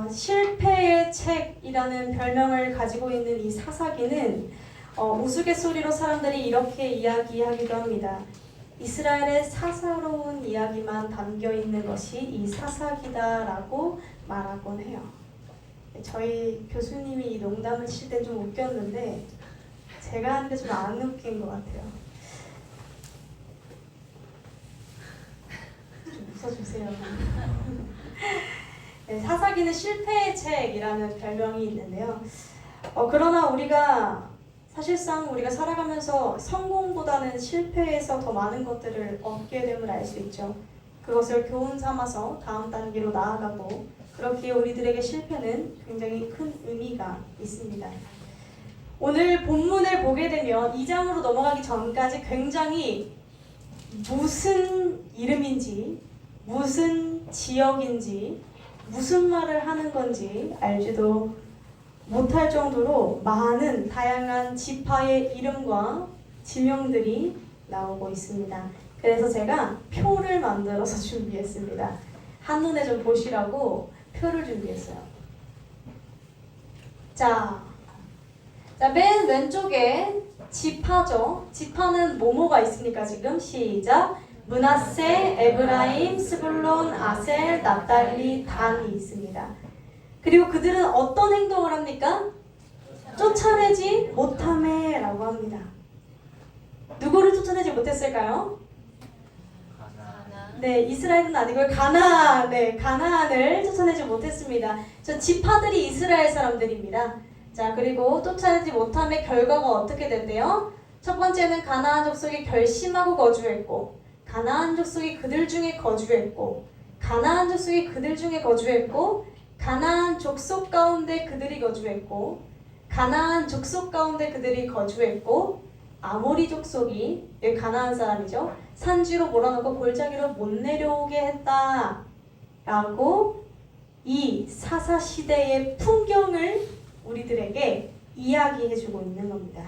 실패의 책이라는 별명을 가지고 있는 이 사사기는 우스갯소리로 사람들이 이렇게 이야기하기도 합니다. 이스라엘의 사사로운 이야기만 담겨있는 것이 이 사사기다라고 말하곤 해요. 저희 교수님이 이 농담을 칠 때 좀 웃겼는데 제가 하는데 좀 안 웃긴 것 같아요. 좀 웃어주세요. 네, 사사기는 실패의 책이라는 별명이 있는데요. 그러나 사실상 우리가 살아가면서 성공보다는 실패에서 더 많은 것들을 얻게 됨을 알 수 있죠. 그것을 교훈 삼아서 다음 단계로 나아가고, 그렇기에 우리들에게 실패는 굉장히 큰 의미가 있습니다. 오늘 본문을 보게 되면 2장으로 넘어가기 전까지 굉장히 무슨 이름인지, 무슨 지역인지, 무슨 말을 하는 건지 알지도 못할 정도로 많은 다양한 지파의 이름과 지명들이 나오고 있습니다. 그래서 제가 표를 만들어서 준비했습니다. 한눈에 좀 보시라고 표를 준비했어요. 자, 맨 왼쪽에 지파죠. 지파는 뭐뭐가 있습니까? 지금 시작. 므낫세, 에브라임, 스불론, 아셀, 납달리, 단이 있습니다. 그리고 그들은 어떤 행동을 합니까? 쫓아내지 못하매라고 합니다. 누구를 쫓아내지 못했을까요? 네, 이스라엘은 아니고요. 가나안을 쫓아내지 못했습니다. 저 지파들이 이스라엘 사람들입니다. 자, 그리고 쫓아내지 못함의 결과가 어떻게 된대요? 첫 번째는 가나안 족속이 결심하고 거주했고, 가나안 족속이 그들 중에 거주했고, 가나안 족속이 그들 중에 거주했고, 가나안 족속 가운데 그들이 거주했고, 가나안 족속 가운데 그들이 거주했고, 아모리 족속이, 가나안 사람이죠, 산지로 몰아넣고 골짜기로 못 내려오게 했다 라고 이 사사시대의 풍경을 우리들에게 이야기해주고 있는 겁니다.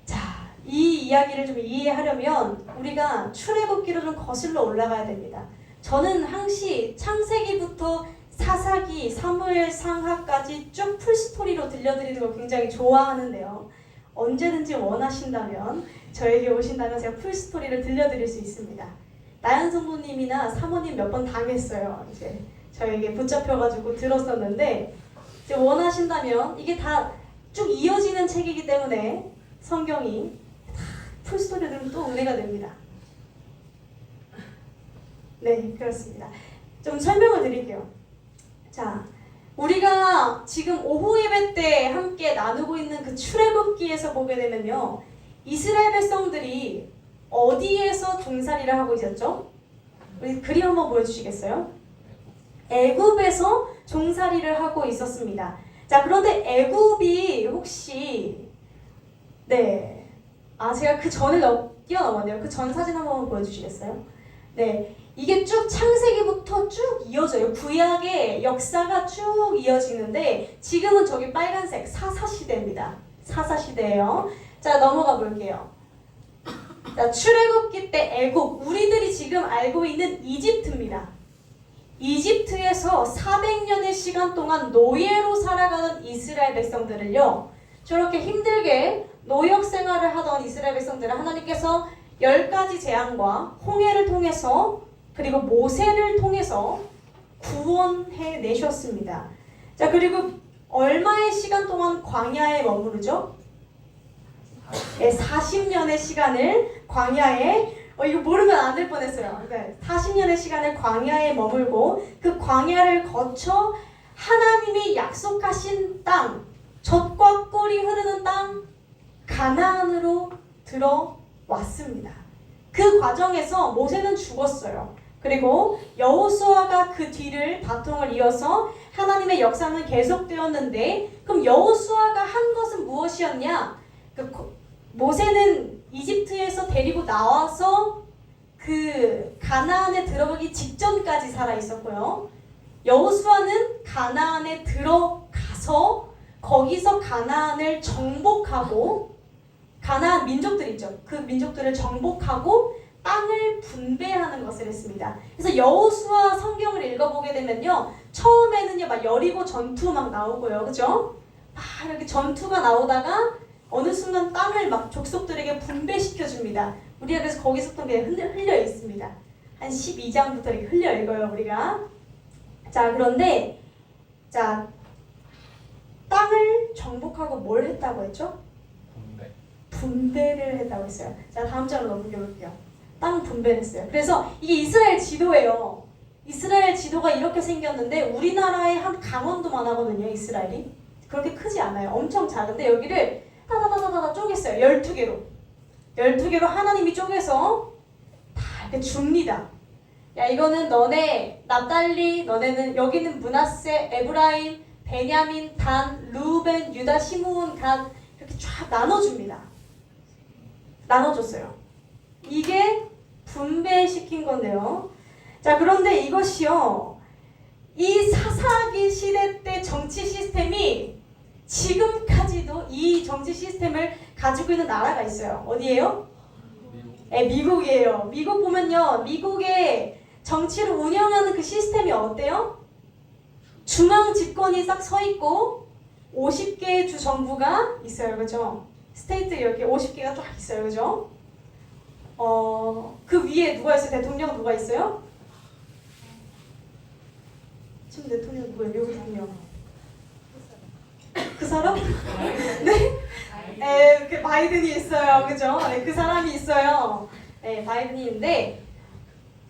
자, 이 이야기를 좀 이해하려면 우리가 출애굽기로 좀 거슬러 올라가야 됩니다. 저는 항시 창세기부터 사사기, 사무엘 상하까지 쭉 풀스토리로 들려드리는 걸 굉장히 좋아하는데요. 언제든지 원하신다면, 저에게 오신다면 제가 풀스토리를 들려드릴 수 있습니다. 나연 성도님이나 사모님 몇 번 당했어요. 이제 저에게 붙잡혀가지고 들었었는데, 이제 원하신다면 이게 다 쭉 이어지는 책이기 때문에 성경이 풀스토리 들으면 또 은혜가 됩니다. 네, 그렇습니다. 좀 설명을 드릴게요. 자, 우리가 지금 오후 예배 때 함께 나누고 있는 그 출애굽기에서 보게 되면요, 이스라엘 백성들이 어디에서 종살이를 하고 있었죠? 우리 그림 한번 보여주시겠어요? 애굽에서 종살이를 하고 있었습니다. 자, 그런데 애굽이 혹시 제가 그 전을 뛰어넘었네요. 그 전 사진 한번 보여주시겠어요? 네, 이게 쭉 창세기부터 쭉 이어져요. 구약의 역사가 쭉 이어지는데 지금은 저기 빨간색 사사시대입니다. 사사시대예요. 자, 넘어가 볼게요. 자, 출애굽기 때 애굽, 우리들이 지금 알고 있는 이집트입니다. 이집트에서 400년의 시간 동안 노예로 살아가던 이스라엘 백성들을요, 저렇게 힘들게 노역 생활을 하던 이스라엘 백성들을 하나님께서 10가지 재앙과 홍해를 통해서, 그리고 모세를 통해서 구원해 내셨습니다. 자, 그리고 얼마의 시간 동안 광야에 머무르죠? 네, 40년의 시간을 광야에, 이거 모르면 안 될 뻔했어요. 네, 40년의 시간을 광야에 머물고 그 광야를 거쳐 하나님이 약속하신 땅, 젖과 꿀이 흐르는 땅 가나안으로 들어왔습니다. 그 과정에서 모세는 죽었어요. 그리고 여호수아가 그 뒤를 바통을 이어서 하나님의 역사는 계속되었는데, 그럼 여호수아가 한 것은 무엇이었냐? 모세는 이집트에서 데리고 나와서 그 가나안에 들어가기 직전까지 살아 있었고요. 여호수아는 가나안에 들어가서 거기서 가나안을 정복하고 가나안 민족들 있죠. 그 민족들을 정복하고 땅을 분배하는 것을 했습니다. 그래서 여호수아 성경을 읽어보게 되면요. 처음에는요. 막 여리고 전투 막 나오고요. 그죠? 막 이렇게 전투가 나오다가 어느 순간 땅을 막 족속들에게 분배시켜줍니다. 우리가 그래서 거기서부터 그냥 흘려 있습니다. 한 12장부터 이렇게 흘려 읽어요. 우리가. 자, 그런데 자 땅을 정복하고 뭘 했다고 했죠? 분배를 했다고 했어요. 자, 다음 장으로 넘겨볼게요. 땅 분배를 했어요. 그래서 이게 이스라엘 지도예요. 이스라엘 지도가 이렇게 생겼는데 우리나라의 한 강원도만 하거든요. 이스라엘이. 그렇게 크지 않아요. 엄청 작은데 여기를 따다다다다 쪼갰어요. 12개로. 12개로 하나님이 쪼개서 다 이렇게 줍니다. 야, 이거는 너네 납달리, 너네는 여기는 므낫세, 에브라임, 베냐민, 단, 루벤, 유다, 시므온, 갓 이렇게 쫙 나눠줍니다. 나눠줬어요. 이게 분배시킨 건데요. 자, 그런데 이것이요. 이 사사기 시대 때 정치 시스템이 지금까지도 이 정치 시스템을 가지고 있는 나라가 있어요. 어디예요? 네, 미국이에요. 미국 보면요. 미국의 정치를 운영하는 그 시스템이 어때요? 중앙 집권이 싹 서 있고 50개의 주 정부가 있어요. 그죠? 스테이트 이렇게 50개가 쫙 있어요. 그죠? 그 위에 누가 있어요? 대통령 누가 있어요? 지금 대통령 누구예요? 미국 대통령. 그 사람? 네? 네, 그 바이든이 있어요. 그죠? 네, 그 사람이 있어요. 네, 바이든이 있는데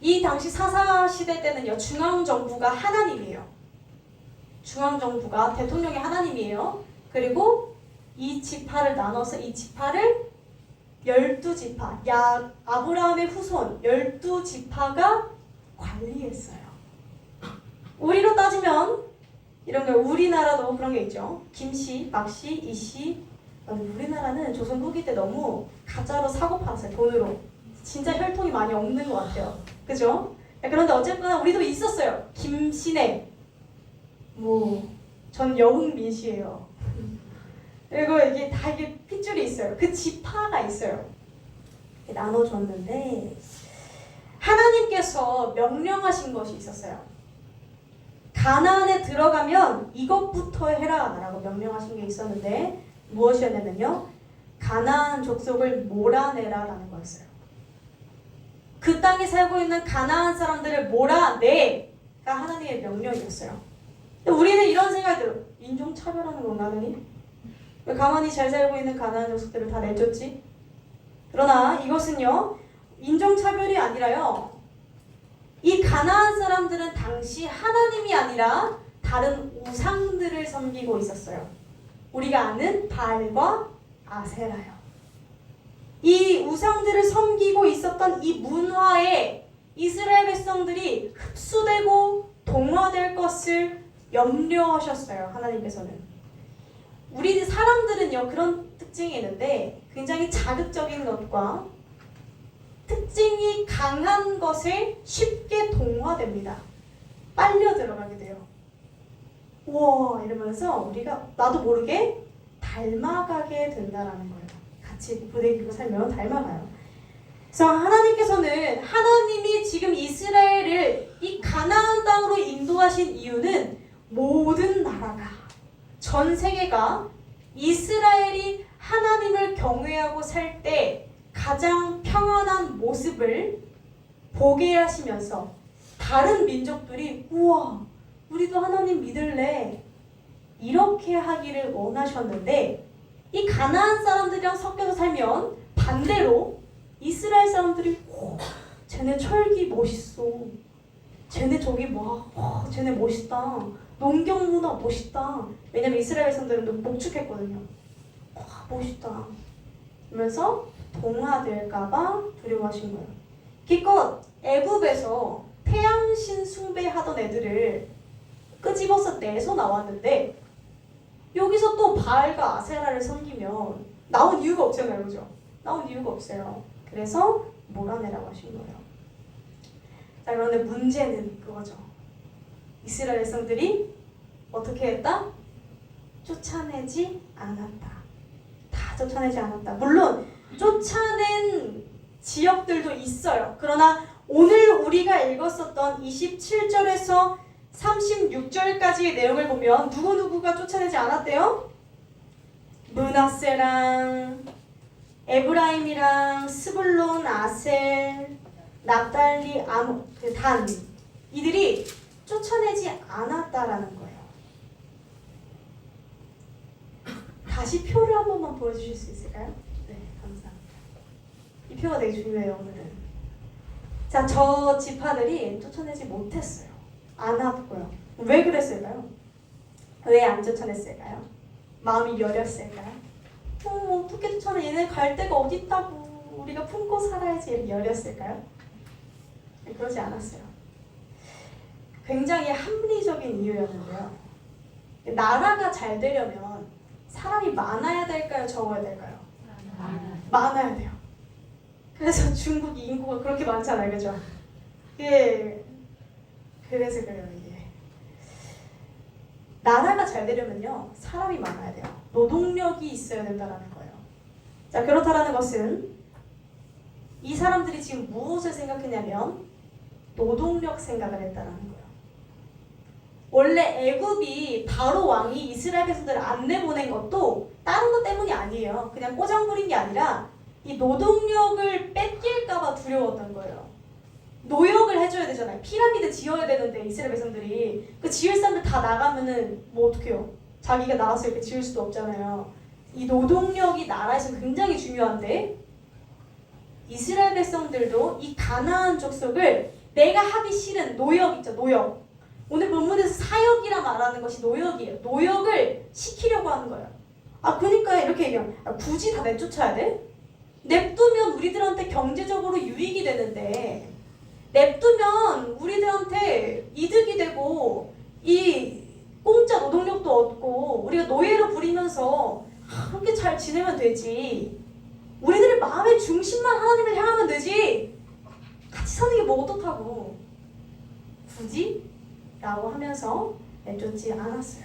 이 당시 사사 시대 때는요. 중앙 정부가 하나님이에요. 중앙 정부가 대통령이 하나님이에요. 그리고 이 지파를 나눠서 이 지파를 12지파, 아브라함의 후손 12지파가 관리했어요. 우리로 따지면 이런 거 우리나라도 그런 게 있죠. 김씨, 박씨, 이씨. 우리나라는 조선 후기 때 너무 가짜로 사고 팔았어요. 돈으로. 진짜 혈통이 많이 없는 것 같아요. 그죠? 그런데 어쨌거나 우리도 있었어요. 김씨네. 전 여흥민 씨예요. 그리고 이게 다 이게 핏줄이 있어요. 그 지파가 있어요. 나눠줬는데 하나님께서 명령하신 것이 있었어요. 가나안에 들어가면 이것부터 해라 라고 명령하신 게 있었는데 무엇이었냐면요. 가나안 족속을 몰아내라 라는 거였어요. 그 땅에 살고 있는 가나안 사람들을 몰아내가 하나님의 명령이었어요. 근데 우리는 이런 생각이 들어요. 인종차별하는 건가 하느님? 왜 가만히 잘 살고 있는 가나안 족속들을 다 내줬지? 그러나 이것은요. 인종차별이 아니라요. 이 가나안 사람들은 당시 하나님이 아니라 다른 우상들을 섬기고 있었어요. 우리가 아는 바알과 아세라요. 이 우상들을 섬기고 있었던 이 문화에 이스라엘 백성들이 흡수되고 동화될 것을 염려하셨어요. 하나님께서는. 우리 사람들은요. 그런 특징이 있는데 굉장히 자극적인 것과 특징이 강한 것에 쉽게 동화됩니다. 빨려 들어가게 돼요. 우와 이러면서 우리가 나도 모르게 닮아가게 된다라는 거예요. 같이 부대끼고 살면 닮아가요. 그래서 하나님께서는 하나님이 지금 이스라엘을 이 가나안 땅으로 인도하신 이유는 모든 나라가 전 세계가 이스라엘이 하나님을 경외하고 살 때 가장 평안한 모습을 보게 하시면서 다른 민족들이 우와 우리도 하나님 믿을래 이렇게 하기를 원하셨는데 이 가나안 사람들이랑 섞여서 살면 반대로 이스라엘 사람들이 쟤네 철기 멋있어. 쟤네 저기 쟤네 멋있다. 농경 문화 멋있다. 왜냐면 이스라엘 사람들은 목축했거든요. 멋있다. 그러면서 동화될까봐 두려워하신 거예요. 기껏 애굽에서 태양신 숭배하던 애들을 끄집어서 내서 나왔는데 여기서 또 바알과 아세라를 섬기면 나온 이유가 없잖아요. 그죠? 나온 이유가 없어요. 그래서 몰아내라고 하신 거예요. 자, 그런데 문제는 그거죠. 이스라엘 백성들이 어떻게 했다? 쫓아내지 않았다. 다 쫓아내지 않았다. 물론 쫓아낸 지역들도 있어요. 그러나 오늘 우리가 읽었었던 27절에서 36절까지의 내용을 보면 누구누구가 쫓아내지 않았대요? 므낫세랑 에브라임이랑 스불론, 아셀, 납달리, 단 이들이 쫓아내지 않았다라는 거예요. 다시 표를 한 번만 보여주실 수 있을까요? 네, 감사합니다. 이 표가 되게 중요해요, 오늘은. 자, 저 지파들이 쫓아내지 못했어요. 안 왔고요. 왜 그랬을까요? 왜 안 쫓아냈을까요? 마음이 여렸을까요? 어떻게 쫓아내? 얘네 갈 데가 어딨다고. 우리가 품고 살아야지. 이렇게 여렸을까요? 그러지 않았어요. 굉장히 합리적인 이유였는데요. 나라가 잘 되려면 사람이 많아야 될까요? 적어야 될까요? 많아야 돼요. 그래서 중국 인구가 그렇게 많잖아요. 그죠? 예. 그래서 그래요. 이게. 나라가 잘 되려면요. 사람이 많아야 돼요. 노동력이 있어야 된다는 거예요. 자, 그렇다라는 것은 이 사람들이 지금 무엇을 생각했냐면 노동력 생각을 했다는 거예요. 원래 애굽이 바로 왕이 이스라엘 백성들을 안 내보낸 것도 다른 것 때문이 아니에요. 그냥 꼬장 부린 게 아니라 이 노동력을 뺏길까봐 두려웠던 거예요. 노역을 해줘야 되잖아요. 피라미드 지어야 되는데 이스라엘 백성들이 그 지을 사람들 다 나가면은 뭐 어떡해요? 자기가 나가서 이렇게 지을 수도 없잖아요. 이 노동력이 나라에서 굉장히 중요한데 이스라엘 백성들도 이 가나안 족속을 내가 하기 싫은 노역 있죠. 노역. 오늘 본문에서 사역이라 말하는 것이 노역이에요. 노역을 시키려고 하는 거예요. 그러니까 이렇게 얘기해요. 굳이 다 내쫓아야 돼? 냅두면 우리들한테 경제적으로 유익이 되는데 냅두면 우리들한테 이득이 되고 이 공짜 노동력도 얻고 우리가 노예로 부리면서 그렇게 잘 지내면 되지. 우리들의 마음의 중심만 하나님을 향하면 되지. 같이 사는 게 뭐 어떻다고. 굳이? 라고 하면서 내쫓지 않았어요.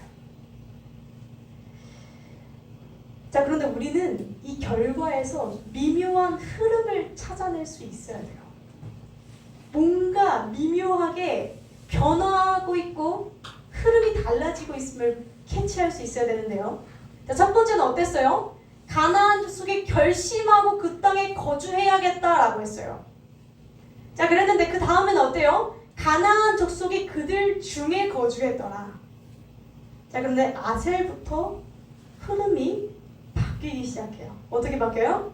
자, 그런데 우리는 이 결과에서 미묘한 흐름을 찾아낼 수 있어야 돼요. 뭔가 미묘하게 변화하고 있고 흐름이 달라지고 있음을 캐치할 수 있어야 되는데요. 자, 첫 번째는 어땠어요? 가나안 족속에 결심하고 그 땅에 거주해야겠다라고 했어요. 자, 그랬는데 그 다음에는 어때요? 가나안 족속이 그들 중에 거주했더라. 자, 그런데 아셀부터 흐름이 바뀌기 시작해요. 어떻게 바뀌어요?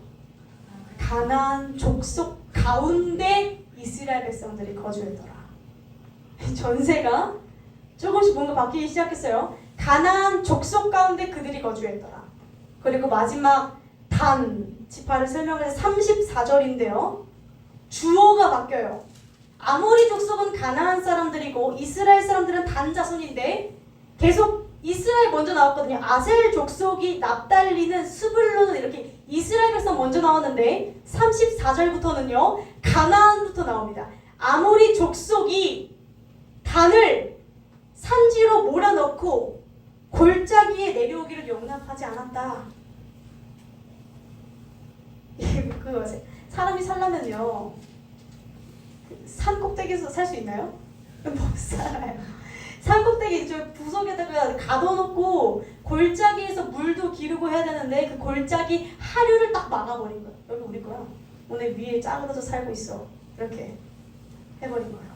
가나안 족속 가운데 이스라엘 백성들이 거주했더라. 전세가 조금씩 뭔가 바뀌기 시작했어요. 가나안 족속 가운데 그들이 거주했더라. 그리고 마지막 단 지파를 설명해서 34절인데요. 주어가 바뀌어요. 아모리 족속은 가나안 사람들이고 이스라엘 사람들은 단 자손인데 계속 이스라엘 먼저 나왔거든요. 아셀 족속이 납달리는 스불론은 이렇게 이스라엘 백성 먼저 나왔는데 34절부터는요. 가나안부터 나옵니다. 아모리 족속이 단을 산지로 몰아넣고 골짜기에 내려오기를 용납하지 않았다. 그거 아세요? 사람이 살려면요. 산 꼭대기에서 살 수 있나요? 못 살아요. 산 꼭대기 저 부석에다가 가둬놓고 골짜기에서 물도 기르고 해야 되는데 그 골짜기 하류를 딱 막아버린 거예요. 여기 우리 거야. 오늘 위에 짱으로서 살고 있어. 이렇게 해버린 거예요.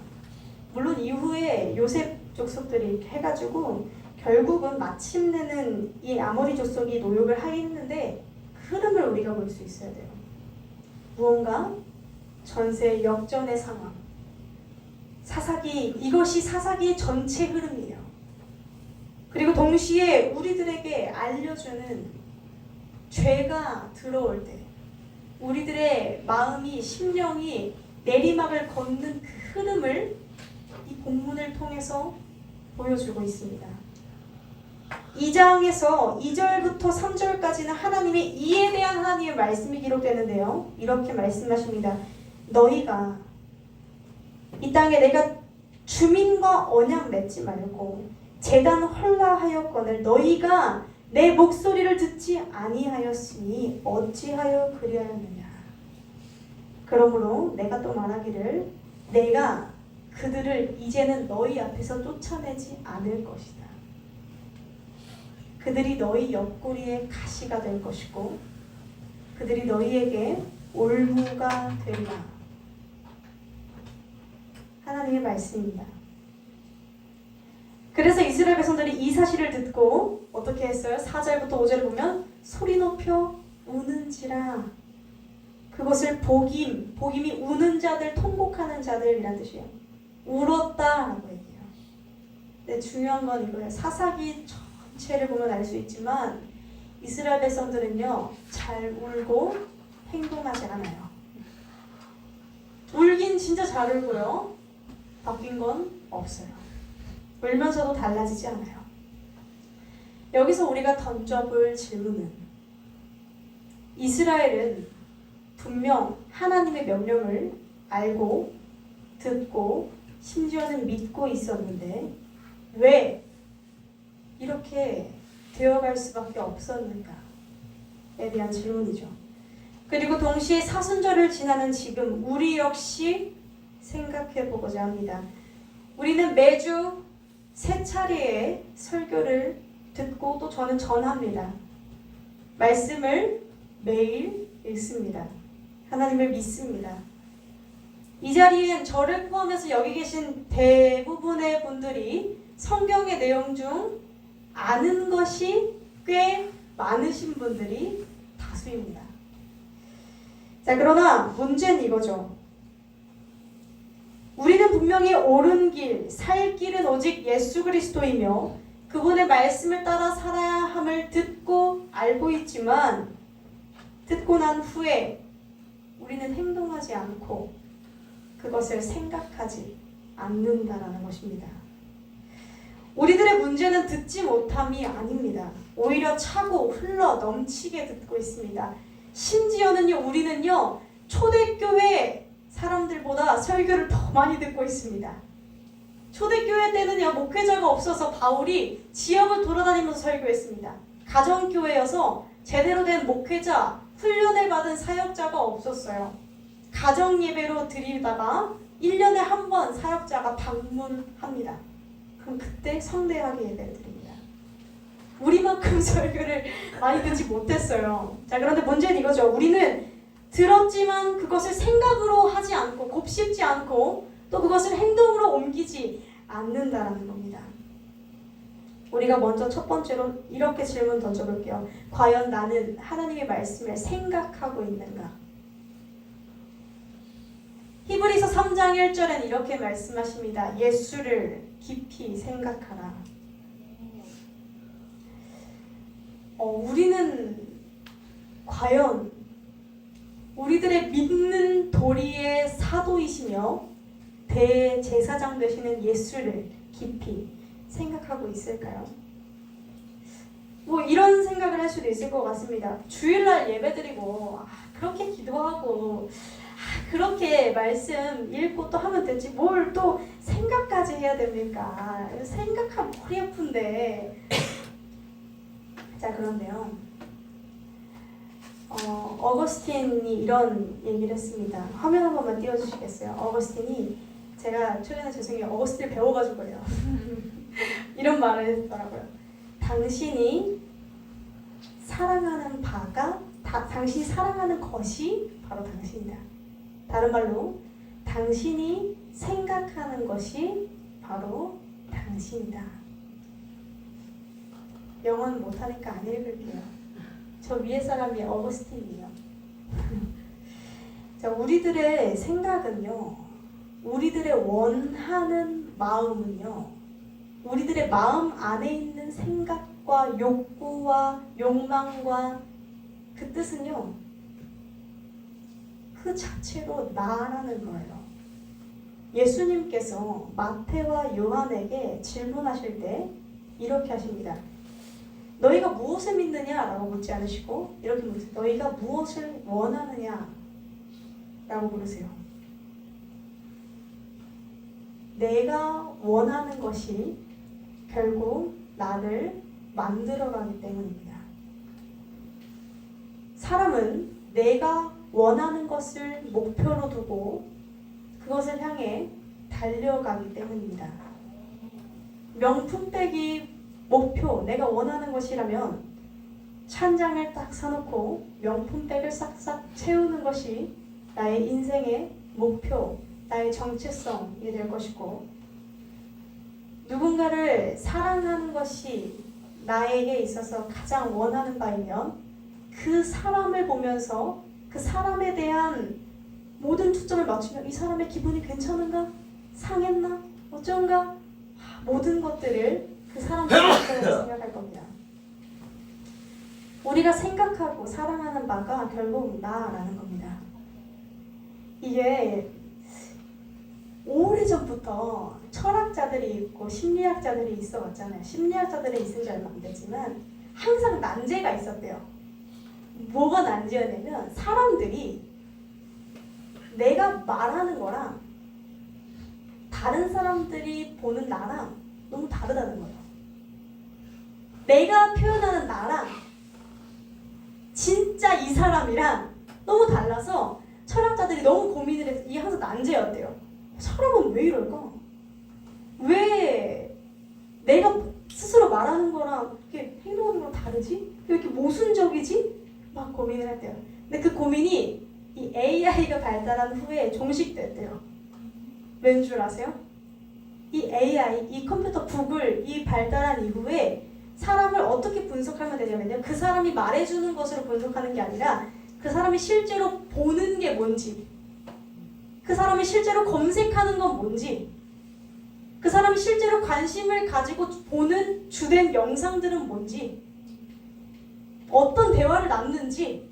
물론 이후에 요셉 족속들이 해가지고 결국은 마침내는 이 아모리 족속이 노역을 하겠는데 그 흐름을 우리가 볼 수 있어야 돼요. 무언가 전세 역전의 상황. 이것이 사사기의 전체 흐름이에요. 그리고 동시에 우리들에게 알려주는 죄가 들어올 때 우리들의 마음이 심령이 내리막을 걷는 그 흐름을 이 본문을 통해서 보여주고 있습니다. 2장에서 2절부터 3절까지는 하나님의 이에 대한 하나님의 말씀이 기록되는데요. 이렇게 말씀하십니다. 너희가 이 땅에 내가 주민과 언약 맺지 말고 제단 헐라하였거늘 너희가 내 목소리를 듣지 아니하였으니 어찌하여 그리하였느냐. 그러므로 내가 또 말하기를 내가 그들을 이제는 너희 앞에서 쫓아내지 않을 것이다. 그들이 너희 옆구리에 가시가 될 것이고 그들이 너희에게 올무가 되리라. 하나님의 말씀입니다. 그래서 이스라엘 백성들이 이 사실을 듣고 어떻게 했어요? 4절부터 5절을 보면 소리 높여 우는지라. 그것을 복임이 우는 자들, 통곡하는 자들이란 뜻이에요. 울었다라고 얘기해요. 근데 중요한 건 이거예요. 사사기 전체를 보면 알 수 있지만 이스라엘 백성들은요 잘 울고 행동하지 않아요. 울긴 진짜 잘 울고요. 바뀐 건 없어요. 울면서도 달라지지 않아요. 여기서 우리가 던져볼 질문은 이스라엘은 분명 하나님의 명령을 알고 듣고 심지어는 믿고 있었는데 왜 이렇게 되어갈 수밖에 없었는가에 대한 질문이죠. 그리고 동시에 사순절을 지나는 지금 우리 역시 생각해 보고자 합니다. 우리는 매주 세 차례의 설교를 듣고 또 저는 전합니다. 말씀을 매일 읽습니다. 하나님을 믿습니다. 이 자리엔 저를 포함해서 여기 계신 대부분의 분들이 성경의 내용 중 아는 것이 꽤 많으신 분들이 다수입니다. 자, 그러나 문제는 이거죠. 우리는 분명히 옳은 길, 살 길은 오직 예수 그리스도이며 그분의 말씀을 따라 살아야 함을 듣고 알고 있지만 듣고 난 후에 우리는 행동하지 않고 그것을 생각하지 않는다라는 것입니다. 우리들의 문제는 듣지 못함이 아닙니다. 오히려 차고 흘러 넘치게 듣고 있습니다. 심지어는요, 우리는요, 초대교회 사람들보다 설교를 더 많이 듣고 있습니다. 초대교회 때는요, 목회자가 없어서 바울이 지역을 돌아다니면서 설교했습니다. 가정교회여서 제대로 된 목회자, 훈련을 받은 사역자가 없었어요. 가정예배로 드리다가 1년에 한 번 사역자가 방문합니다. 그럼 그때 성대하게 예배를 드립니다. 우리만큼 설교를 많이 듣지 못했어요. 자, 그런데 문제는 이거죠. 우리는 들었지만 그것을 생각으로 하지 않고 곱씹지 않고 또 그것을 행동으로 옮기지 않는다라는 겁니다. 우리가 먼저 첫 번째로 이렇게 질문 던져볼게요. 과연 나는 하나님의 말씀을 생각하고 있는가? 히브리서 3장 1절엔 이렇게 말씀하십니다. 예수를 깊이 생각하라. 우리는 과연 우리들의 믿는 도리의 사도이시며 대제사장 되시는 예수를 깊이 생각하고 있을까요? 뭐 이런 생각을 할 수도 있을 것 같습니다. 주일날 예배드리고 그렇게 기도하고 그렇게 말씀 읽고 또 하면 되지 뭘 또 생각까지 해야 됩니까? 생각하면 머리 아픈데. 자, 그런데요. 어거스틴이 이런 얘기를 했습니다. 화면 한 번만 띄워주시겠어요? 어거스틴이 제가 최근에 죄송해요. 어거스틴을 배워가지고 그래요. 이런 말을 했더라고요. 당신이 사랑하는 바가 당신이 사랑하는 것이 바로 당신이다. 다른 말로 당신이 생각하는 것이 바로 당신이다. 영어는 못하니까 안 읽을게요. 저 위에 사람이 어거스틴이에요. 자, 우리들의 생각은요, 우리들의 원하는 마음은요, 우리들의 마음 안에 있는 생각과 욕구와 욕망과 그 뜻은요, 그 자체로 나라는 거예요. 예수님께서 마태와 요한에게 질문하실 때 이렇게 하십니다. 너희가 무엇을 믿느냐라고 묻지 않으시고 이렇게 물으세요. 너희가 무엇을 원하느냐 라고 물으세요. 내가 원하는 것이 결국 나를 만들어가기 때문입니다. 사람은 내가 원하는 것을 목표로 두고 그것을 향해 달려가기 때문입니다. 명품백이 목표, 내가 원하는 것이라면 찬장을 딱 사놓고 명품백을 싹싹 채우는 것이 나의 인생의 목표, 나의 정체성이 될 것이고, 누군가를 사랑하는 것이 나에게 있어서 가장 원하는 바이면 그 사람을 보면서 그 사람에 대한 모든 초점을 맞추면 이 사람의 기분이 괜찮은가? 상했나? 어쩐가? 모든 것들을 그 사람들을 생각할 겁니다. 우리가 생각하고 사랑하는 바가 결국 나라는 겁니다. 이게 오래전부터 철학자들이 있고 심리학자들이 있어 왔잖아요. 심리학자들이 있은 지 얼마 안 됐지만 항상 난제가 있었대요. 뭐가 난제였냐면 사람들이 내가 말하는 거랑 다른 사람들이 보는 나랑 너무 다르다는 거예요. 내가 표현하는 나랑 진짜 이 사람이랑 너무 달라서 철학자들이 너무 고민을 해서 이게 항상 난제였대요. 사람은 왜 이럴까? 왜 내가 스스로 말하는 거랑 이렇게 행동하는 거랑 다르지? 왜 이렇게 모순적이지? 막 고민을 했대요. 근데 그 고민이 이 AI가 발달한 후에 종식됐대요. 왠 줄 아세요? 이 AI, 이 컴퓨터 구글이 발달한 이후에 사람을 어떻게 분석하면 되냐면요. 그 사람이 말해주는 것으로 분석하는 게 아니라 그 사람이 실제로 보는 게 뭔지, 그 사람이 실제로 검색하는 건 뭔지, 그 사람이 실제로 관심을 가지고 보는 주된 영상들은 뭔지, 어떤 대화를 나누는지,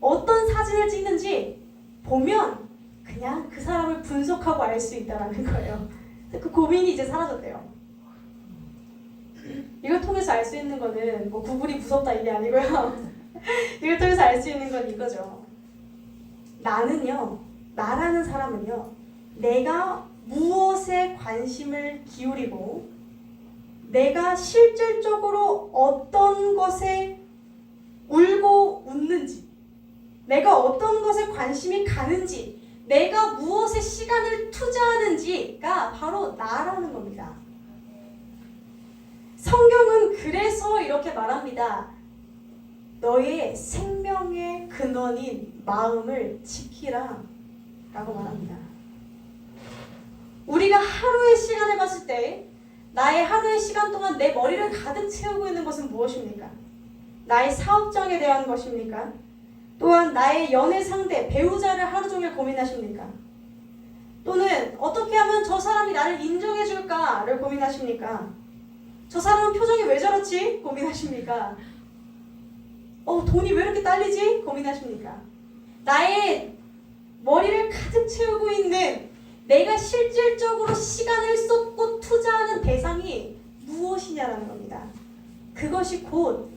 어떤 사진을 찍는지 보면 그냥 그 사람을 분석하고 알 수 있다는 거예요. 그 고민이 이제 사라졌대요. 이걸 통해서 알 수 있는 거는 뭐 구글이 무섭다 이게 아니고요. 이걸 통해서 알 수 있는 건 이거죠. 나라는 사람은요, 내가 무엇에 관심을 기울이고 내가 실질적으로 어떤 것에 울고 웃는지, 내가 어떤 것에 관심이 가는지, 내가 무엇에 시간을 투자하는지가 바로 나라는 겁니다. 성경은 그래서 이렇게 말합니다. 너의 생명의 근원인 마음을 지키라 라고 말합니다. 우리가 하루의 시간을 봤을 때 나의 하루의 시간 동안 내 머리를 가득 채우고 있는 것은 무엇입니까? 나의 사업장에 대한 것입니까? 또한 나의 연애 상대, 배우자를 하루 종일 고민하십니까? 또는 어떻게 하면 저 사람이 나를 인정해 줄까를 고민하십니까? 저 사람은 표정이 왜 저렇지? 고민하십니까? 돈이 왜 이렇게 딸리지? 고민하십니까? 나의 머리를 가득 채우고 있는 내가 실질적으로 시간을 쏟고 투자하는 대상이 무엇이냐라는 겁니다. 그것이 곧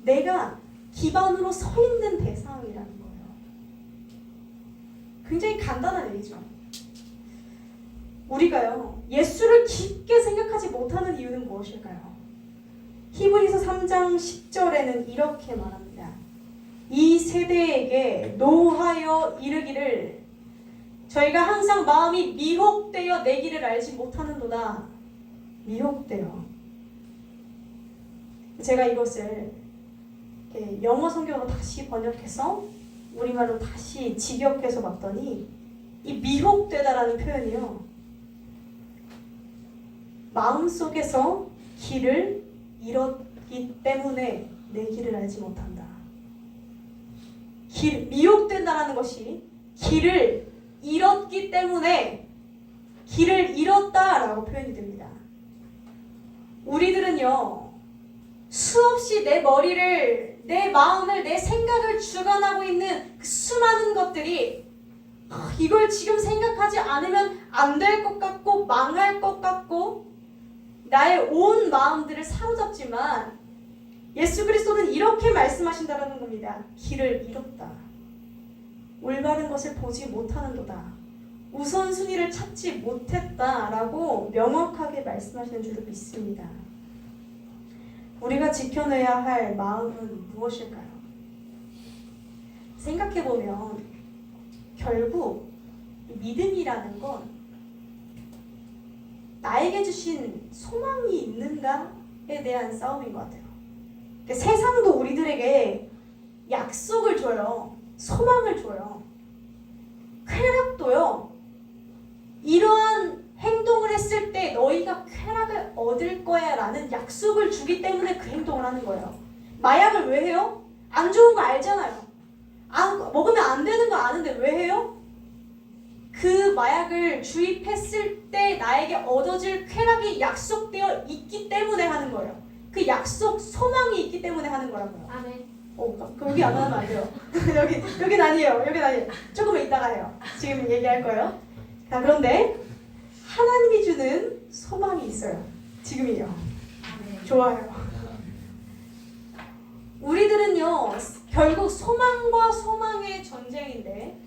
내가 기반으로 서 있는 대상이라는 거예요. 굉장히 간단한 얘기죠. 우리가요, 예수를 깊게 생각하지 못하는 이유는 무엇일까요? 히브리서 3장 10절에는 이렇게 말합니다. 이 세대에게 노하여 이르기를 저희가 항상 마음이 미혹되어 내 길을 알지 못하는도다. 미혹되어. 제가 이것을 영어 성경으로 다시 번역해서 우리말로 다시 직역해서 봤더니 이 미혹되다라는 표현이요, 마음속에서 길을 잃었기 때문에 내 길을 알지 못한다. 미혹된다라는 것이 길을 잃었기 때문에 길을 잃었다라고 표현이 됩니다. 우리들은요, 수없이 내 머리를, 내 마음을, 내 생각을 주관하고 있는 그 수많은 것들이 이걸 지금 생각하지 않으면 안 될 것 같고 망할 것 같고 나의 온 마음들을 사로잡지만 예수 그리스도는 이렇게 말씀하신다라는 겁니다. 길을 잃었다. 올바른 것을 보지 못하는도다. 우선순위를 찾지 못했다라고 명확하게 말씀하시는 줄로 믿습니다. 우리가 지켜내야 할 마음은 무엇일까요? 생각해보면 결국 믿음이라는 건 나에게 주신 소망이 있는가에 대한 싸움인 것 같아요. 세상도 우리들에게 약속을 줘요. 소망을 줘요. 쾌락도요. 이러한 행동을 했을 때 너희가 쾌락을 얻을 거야 라는 약속을 주기 때문에 그 행동을 하는 거예요. 마약을 왜 해요? 안 좋은 거 알잖아요. 먹으면 안 되는 거 아는데 왜 해요? 그 마약을 주입했을 때 나에게 얻어질 쾌락이 약속되어 있기 때문에 하는 거예요. 그 약속, 소망이 있기 때문에 하는 거라고요. 아멘. 여기 안 하면 안 돼요. 여긴 아니에요. 여긴 아니에요. 조금은 이따가 해요. 지금 얘기할 거예요. 자, 그런데 하나님이 주는 소망이 있어요. 지금이요. 아멘. 좋아요. 우리들은요, 결국 소망과 소망의 전쟁인데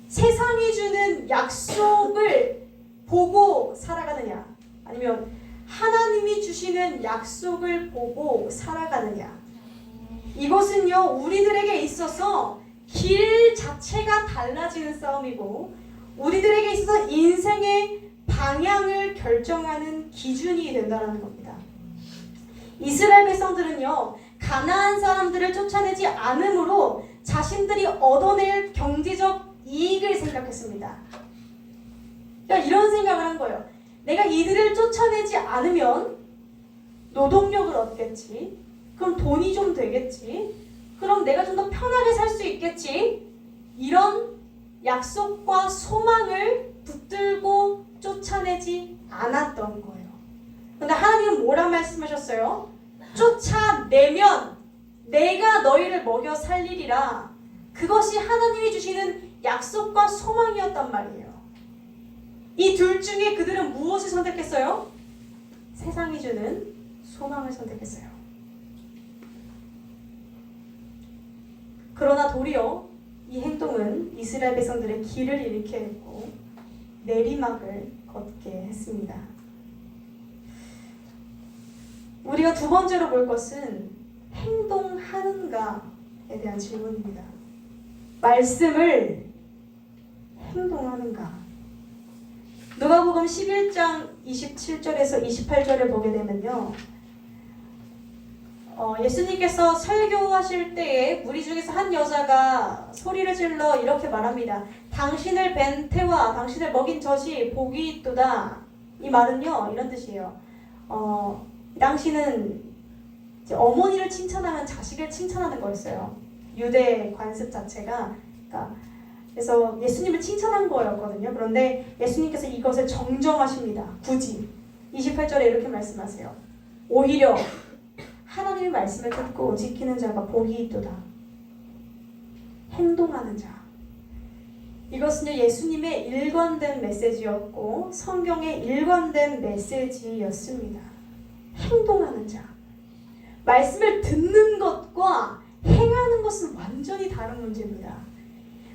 세상이 주는 약속을 보고 살아가느냐, 아니면 하나님이 주시는 약속을 보고 살아가느냐. 이것은요, 우리들에게 있어서 길 자체가 달라지는 싸움이고 우리들에게 있어서 인생의 방향을 결정하는 기준이 된다는 겁니다. 이스라엘 백성들은요, 가나안 사람들을 쫓아내지 않으므로 자신들이 얻어낼 경제적 이익을 생각했습니다. 그러니까 이런 생각을 한 거예요. 내가 이들을 쫓아내지 않으면 노동력을 얻겠지. 그럼 돈이 좀 되겠지. 그럼 내가 좀 더 편하게 살 수 있겠지. 이런 약속과 소망을 붙들고 쫓아내지 않았던 거예요. 근데 하나님은 뭐라 말씀하셨어요? 쫓아내면 내가 너희를 먹여 살리리라. 그것이 하나님이 주시는 약속과 소망이었단 말이에요. 이 둘 중에 그들은 무엇을 선택했어요? 세상이 주는 소망을 선택했어요. 그러나 도리어 이 행동은 이스라엘 백성들의 길을 잃게 했고 내리막을 걷게 했습니다. 우리가 두 번째로 볼 것은 행동하는가에 대한 질문입니다. 말씀을 행동하는가? 누가복음 11장 27절에서 28절을 보게 되면요, 예수님께서 설교하실 때에 무리 중에서 한 여자가 소리를 질러 이렇게 말합니다. 당신을 뵌 태와 당신을 먹인 젖이 복이 있도다. 이 말은요, 이런 뜻이에요. 당신은 이제 어머니를 칭찬하면 자식을 칭찬하는 거였어요. 유대 관습 자체가. 그래서 예수님을 칭찬한 거였거든요. 그런데 예수님께서 이것을 정정하십니다. 굳이 28절에 이렇게 말씀하세요. 오히려 하나님의 말씀을 듣고 지키는 자가 복이 있도다. 행동하는 자. 이것은요, 예수님의 일관된 메시지였고 성경의 일관된 메시지였습니다. 행동하는 자. 말씀을 듣는 것과 행하는 것은 완전히 다른 문제입니다.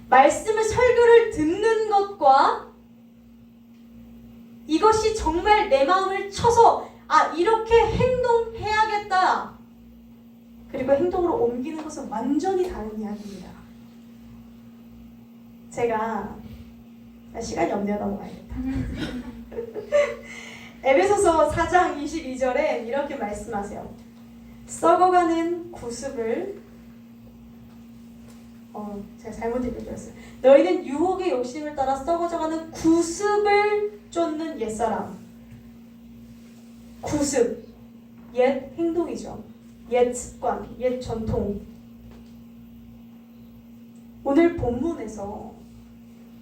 말씀을, 설교를 듣는 것과 이것이 정말 내 마음을 쳐서 이렇게 행동해야겠다. 그리고 행동으로 옮기는 것은 완전히 다른 이야기입니다. 제가 시간이 없네요. 넘어가야겠다. 에베소서 4장 22절에 이렇게 말씀하세요. 썩어가는 구습을 제가 잘못 읽어드렸어요. 너희는 유혹의 욕심을 따라 썩어져가는 구습을 쫓는 옛사람. 구습, 옛 행동이죠. 옛 습관, 옛 전통. 오늘 본문에서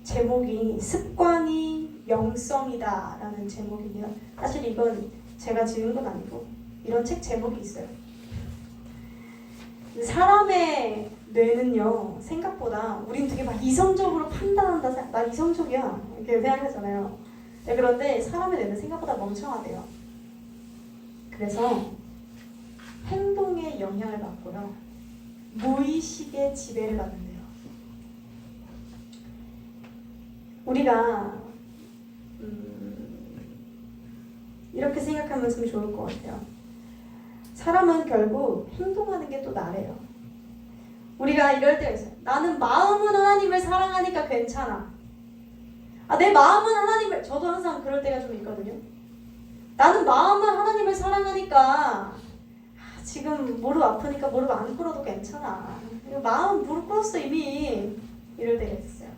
제목이 습관이 영성이다 라는 제목입니다. 사실 이건 제가 지은 건 아니고 이런 책 제목이 있어요. 사람의 뇌는요, 생각보다 우린 되게 막 이성적으로 판단한다, 나 이성적이야 이렇게 생각하잖아요. 네, 그런데 사람의 뇌는 생각보다 멍청하대요. 그래서 행동에 영향을 받고요, 무의식의 지배를 받는데요. 우리가 이렇게 생각하면 참 좋을 것 같아요. 사람은 결국 행동하는 게 또 나래요. 우리가 이럴 때가 있어요. 나는 마음은 하나님을 사랑하니까 괜찮아. 내 마음은 하나님을, 저도 항상 그럴 때가 좀 있거든요. 나는 마음은 하나님을 사랑하니까 지금 무릎 아프니까 무릎 안 꿇어도 괜찮아. 마음 무릎 꿇었어 이미. 이럴 때가 있어요.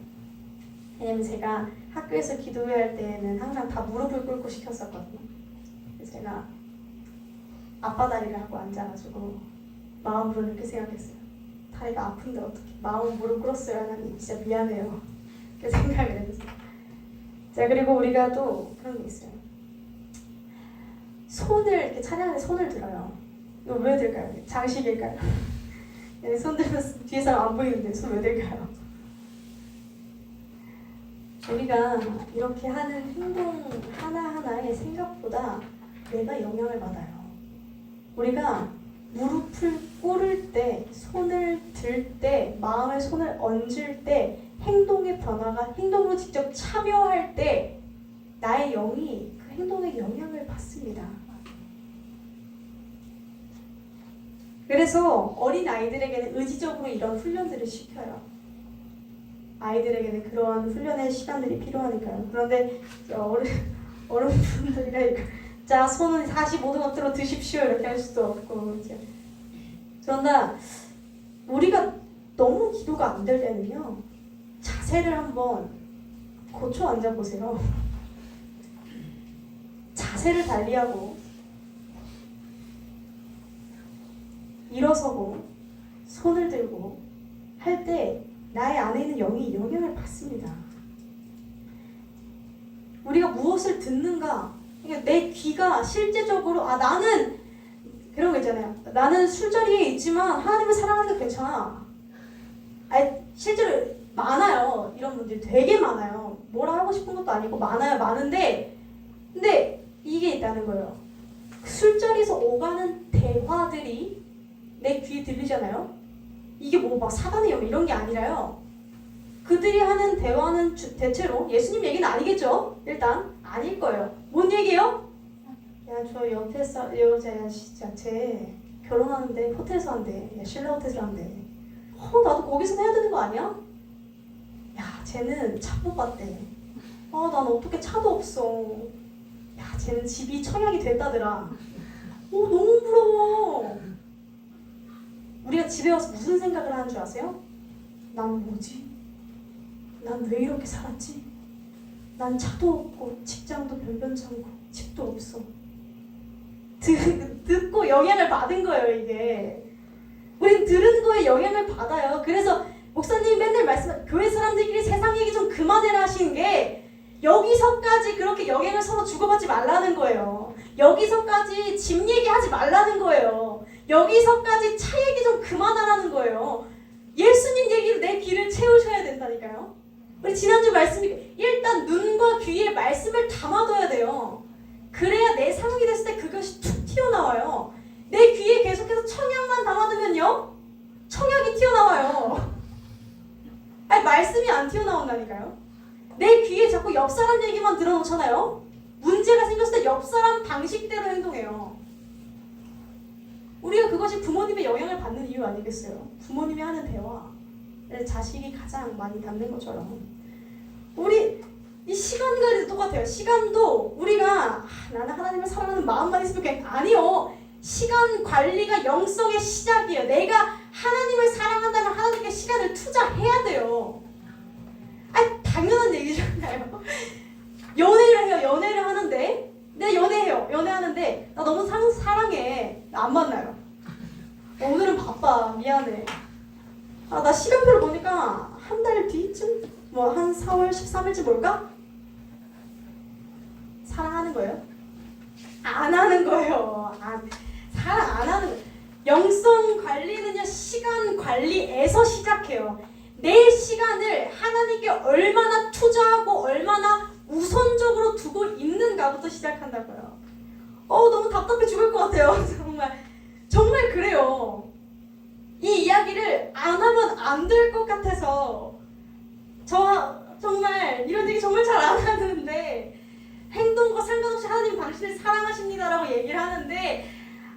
왜냐면 제가 학교에서 기도회할 때는 항상 다 무릎을 꿇고 시켰었거든요. 제가 앞바다리를 하고 앉아가지고 마음으로 이렇게 생각했어요. 다리가 아픈데 어떻게 마음 무릎 꿇었어요. 하나님 진짜 미안해요. 이렇게 생각을 했어요. 자, 그리고 우리가 또 그런 게 있어요. 손을 이렇게 찬양에 손을 들어요. 이거 왜 들까요? 장식일까요? 손 들면 뒤에 사람 안 보이는데 손 왜 들까요? 우리가 이렇게 하는 행동 하나하나에 생각보다 내가 영향을 받아요. 우리가 무릎을 꿇을 때, 손을 들 때, 마음에 손을 얹을 때, 행동의 변화가, 행동으로 직접 참여할 때 나의 영이 그 행동에 영향을 받습니다. 그래서 어린 아이들에게는 의지적으로 이런 훈련들을 시켜요. 아이들에게는 그런 훈련의 시간들이 필요하니까요. 그런데 어른분들이 자, 손은 45도 각도로 드십시오 이렇게 할 수도 없고. 그러나 우리가 너무 기도가 안 될 때는요, 자세를 한번 고쳐 앉아보세요. 자세를 달리하고 일어서고 손을 들고 할 때 나의 안에 있는 영이 영향을 받습니다. 우리가 무엇을 듣는가, 내 귀가 실제적으로 나는 그런 거 있잖아요. 나는 술자리에 있지만 하나님을 사랑하는 게 괜찮아. 실제로 많아요. 이런 분들이 되게 많아요. 뭐라 하고 싶은 것도 아니고 많아요. 많은데 근데 이게 있다는 거예요. 술자리에서 오가는 대화들이 내 귀에 들리잖아요. 이게 뭐 막 사단의 영 이런 게 아니라요. 그들이 하는 대화는 대체로 예수님 얘기는 아니겠죠? 일단 아닐 거예요. 뭔 얘기예요? 야, 저 옆에 여자야 진짜 쟤 결혼하는데 호텔에서 한대. 야, 신라 호텔에서 한대. 나도 거기서 해야 되는 거 아니야? 야, 쟤는 차 뽑았대. 난 어떻게 차도 없어. 야, 쟤는 집이 청약이 됐다더라. 너무 부러워. 우리가 집에 와서 무슨 생각을 하는 줄 아세요? 난 뭐지? 난 왜 이렇게 살았지? 난 차도 없고 직장도 변변찮고 집도 없어. 듣고 영향을 받은 거예요. 이게 우린 들은 거에 영향을 받아요. 그래서 목사님이 맨날 말씀하시는 교회 사람들끼리 세상 얘기 좀 그만해라 하시는 게 여기서까지 그렇게 영향을 서로 주고받지 말라는 거예요. 여기서까지 집 얘기하지 말라는 거예요. 여기서까지 차 얘기 좀 그만하라는 거예요. 예수님 얘기로 내 귀를 채우셔야 된다니까요. 우리 지난주 말씀이 일단 눈과 귀에 말씀을 담아둬야 돼요. 그래야 내 상황이 됐을 때 그것이 툭 튀어나와요. 내 귀에 계속해서 청약만 담아두면요, 청약이 튀어나와요. 말씀이 안 튀어나온다니까요. 내 귀에 자꾸 옆 사람 얘기만 들어놓잖아요. 문제가 생겼을 때 옆 사람 방식대로 행동해요. 우리가 그것이 부모님의 영향을 받는 이유 아니겠어요? 부모님이 하는 대화를 자식이 가장 많이 담는 것처럼 우리 이 시간과도 똑같아요. 시간도 우리가 나는 하나님을 사랑하는 마음만 있으면 그냥 아니요. 시간 관리가 영성의 시작이에요. 내가 하나님을 사랑한다면 하나님께 시간을 투자해야 돼요. 당연한 얘기잖아요. 연애를 해요. 연애를 하는데 내 연애해요. 연애하는데 나 너무 사랑해. 나 안 만나요. 오늘은 바빠. 미안해. 나 시간표를 보니까 한 달 뒤쯤 한 4월 13일쯤 볼까? 사랑하는 거예요? 안 하는 거예요. 사랑 안 하는 거예요. 영성 관리는요, 시간 관리에서 시작해요. 내 시간을 하나님께 얼마나 투자하고 얼마나 우선적으로 두고 있는가부터 시작한다고요. 너무 답답해 죽을 것 같아요. 정말 그래요. 이 이야기를 안 하면 안 될 것 같아서 정말 이런 얘기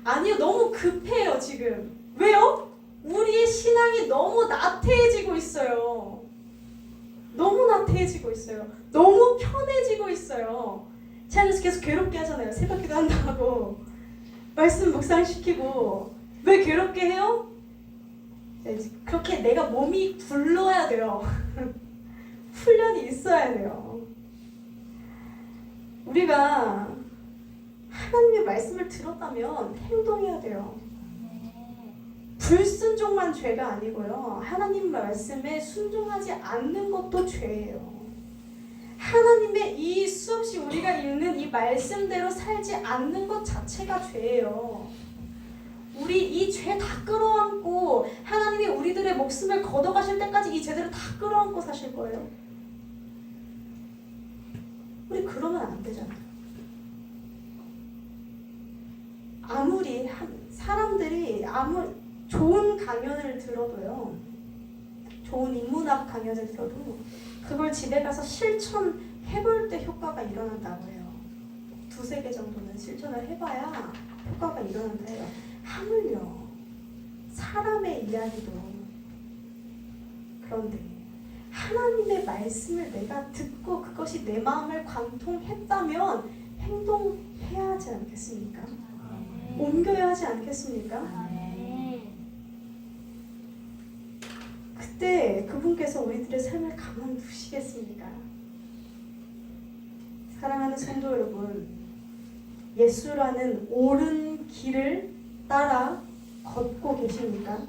아니요, 너무 급해요 지금. 왜요? 우리의 신앙이 너무 나태해지고 있어요. 너무 나태해지고 있어요. 너무 편해지고 있어요. 찬양에서 계속 괴롭게 하잖아요. 새벽기도 한다고 말씀 묵상시키고. 왜 괴롭게 해요? 그렇게 내가 몸이 굴러야 돼요. 훈련이 있어야 돼요. 우리가 하나님의 말씀을 들었다면 행동해야 돼요. 불순종만 죄가 아니고요. 하나님 말씀에 순종하지 않는 것도 죄예요. 하나님의 이 수없이 우리가 읽는 이 말씀대로 살지 않는 것 자체가 죄예요. 우리 이 죄 다 끌어안고 하나님이 우리들의 목숨을 걷어가실 때까지 이 죄들을 다 끌어안고 사실 거예요. 우리 그러면 안 되잖아요. 아무리 사람들이 좋은 강연을 들어도요, 좋은 인문학 강연을 들어도 그걸 집에 가서 실천해볼 때 효과가 일어난다고 해요. 2-3개 정도는 실천을 해봐야 효과가 일어난다 해요. 하물며 사람의 이야기도 그런데 하나님의 말씀을 내가 듣고 그것이 내 마음을 관통했다면 행동해야 하지 않겠습니까? 옮겨야 하지 않겠습니까? 그때 그분께서 우리들의 삶을 가만두시겠습니까? 사랑하는 성도 여러분, 예수라는 옳은 길을 따라 걷고 계십니까?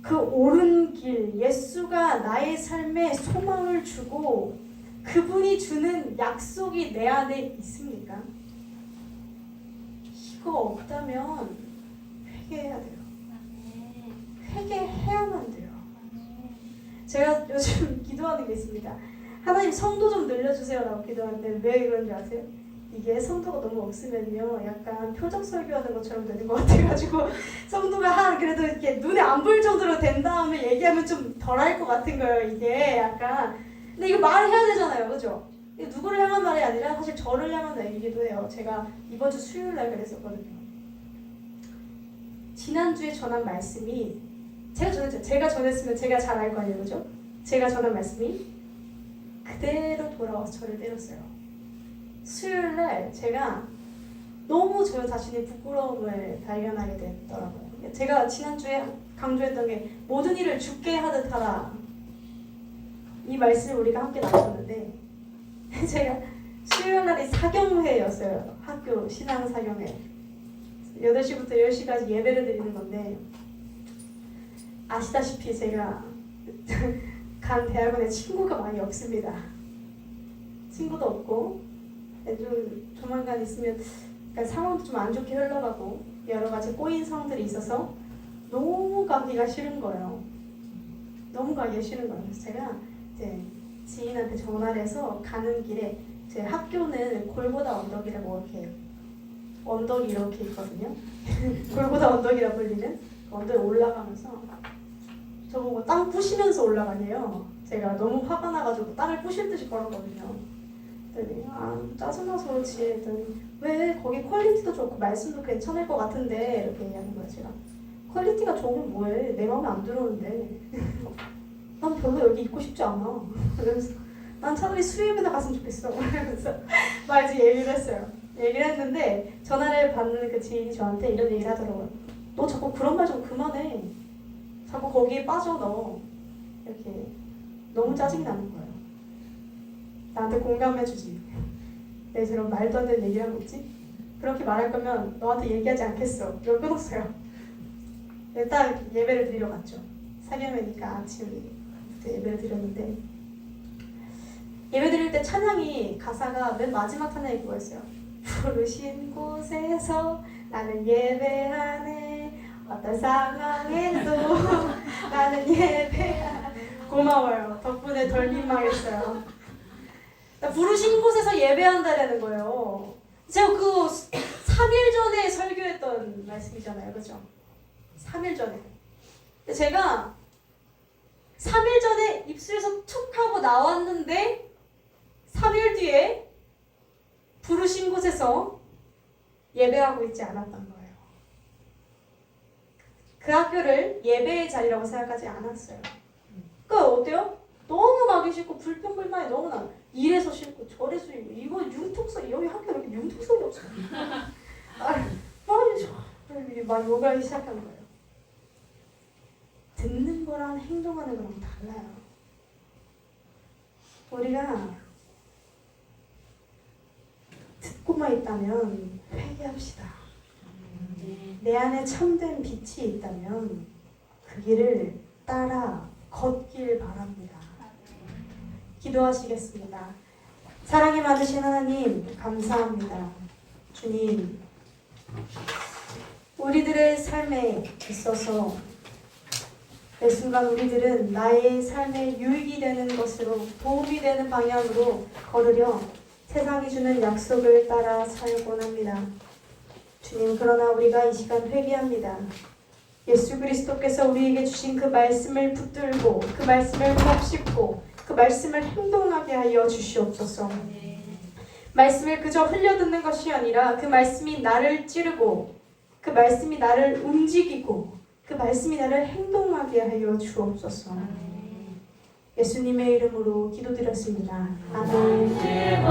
그 옳은 길, 예수가 나의 삶에 소망을 주고 그분이 주는 약속이 내 안에 있습니까? 이거 없다면 회개해야 돼요. 회개해야만 돼요. 제가 요즘 기도하는 게 있습니다. 하나님 성도 좀 늘려주세요 라고 기도하는데 왜 그런지 아세요? 이게 성도가 너무 없으면요 약간 표적 설교하는 것처럼 되는 것 같아가지고 성도가 그래도 이렇게 눈에 안 보일 정도로 된 다음에 얘기하면 좀 덜할 것 같은 거예요. 이게 약간 근데 이거 말해야 되잖아요, 그죠? 누구를 향한 말이 아니라 사실 저를 향한 얘기기도 해요. 제가 이번 주 수요일 날 그랬었거든요. 지난주에 전한 말씀이 제가 전했으면 제가 잘 알 거 아니에요, 그죠? 제가 전한 말씀이 그대로 돌아와서 저를 때렸어요. 수요일 날 제가 너무 저 자신의 부끄러움을 발견하게 됐더라고요. 제가 지난주에 강조했던 게 모든 일을 주께 하듯 하라. 이 말씀을 우리가 함께 나눴는데 제가 수요일 날이 사경회였어요. 학교 신앙 사경회. 8시부터 10시까지 예배를 드리는 건데 아시다시피 제가 간 대학원에 친구가 많이 없습니다. 친구도 없고 좀 조만간 있으면 그러니까 상황도 좀 안 좋게 흘러가고 여러 가지 꼬인 상황들이 있어서 너무 가기가 싫은 거예요. 너무 가기가 싫은 거예요. 그래서 제가 이제 지인한테 전화를 해서 가는 길에 제 학교는 골고다 언덕이라고 이렇게 언덕이 이렇게 있거든요. 골고다 언덕이라 불리는 언덕에 올라가면서 저보고 땅 부시면서 올라가네요. 제가 너무 화가 나가지고 땅을 부실 듯이 걸었거든요. 그랬더니 짜증나서 그렇지 했더니 왜 거기 퀄리티도 좋고 말씀도 괜찮을 것 같은데 이렇게 얘기하는 거예요. 제가 퀄리티가 좋으면 뭐해, 내 마음에 안 들어오는데 난 별로 여기 있고 싶지 않아. 그래서 난 차라리 수요일이나 갔으면 좋겠어. 그래서 막 이제 얘기를 했어요. 얘기를 했는데 전화를 받는 그 지인이 저한테 이런 얘기를 하더라고요. 너 자꾸 그런 말 좀 그만해. 자꾸 거기에 빠져 너. 이렇게 너무 짜증이 나는 거예요. 나한테 공감해주지. 내가 저런 말도 안 되는 얘기를 하고 있지? 그렇게 말할 거면 너한테 얘기하지 않겠어. 이걸 끊었어요. 딱 예배를 드리러 갔죠. 사경회니까 아침에 예배를 드렸는데 예배 드릴 때 찬양이 가사가 맨 마지막 찬양이 그거였어요. 부르신 곳에서 나는 예배하네 어떤 상황에도 나는 예배하네. 고마워요. 덕분에 덜 민망했어요. 부르신 곳에서 예배한다라는 거예요. 제가 그 3일 전에 설교했던 말씀이잖아요. 그죠? 3일 전에. 근데 제가 3일 전에 입술에서 툭 하고 나왔는데 3일 뒤에 부르신 곳에서 예배하고 있지 않았던 거예요. 그 학교를 예배의 자리라고 생각하지 않았어요. 그러니까 어때요? 너무 가기 싫고 불평불만이 너무 나. 이래서 싫고 저래서 싫고 이거 융통성 여기 학교 이렇게 융통성이 없어. 막 욕을 하기 시작한 거예요. 듣는 거랑 행동하는 거랑 달라요. 우리가 듣고만 있다면 회개합시다. 내 안에 참된 빛이 있다면 그 길을 따라 걷길 바랍니다. 기도하시겠습니다. 사랑이 많으신 하나님 감사합니다. 주님, 우리들의 삶에 있어서 매 순간 우리들은 나의 삶에 유익이 되는 것으로 도움이 되는 방향으로 걸으려 세상이 주는 약속을 따라 살곤 합니다. 주님, 그러나 우리가 이 시간 회개합니다. 예수 그리스도께서 우리에게 주신 그 말씀을 붙들고 그 말씀을 곱씹고 그 말씀을 행동하게 하여 주시옵소서. 말씀을 그저 흘려듣는 것이 아니라 그 말씀이 나를 찌르고 그 말씀이 나를 움직이고 그 말씀이 나를 행동하게 하여 주옵소서. 예수님의 이름으로 기도드렸습니다. 아멘.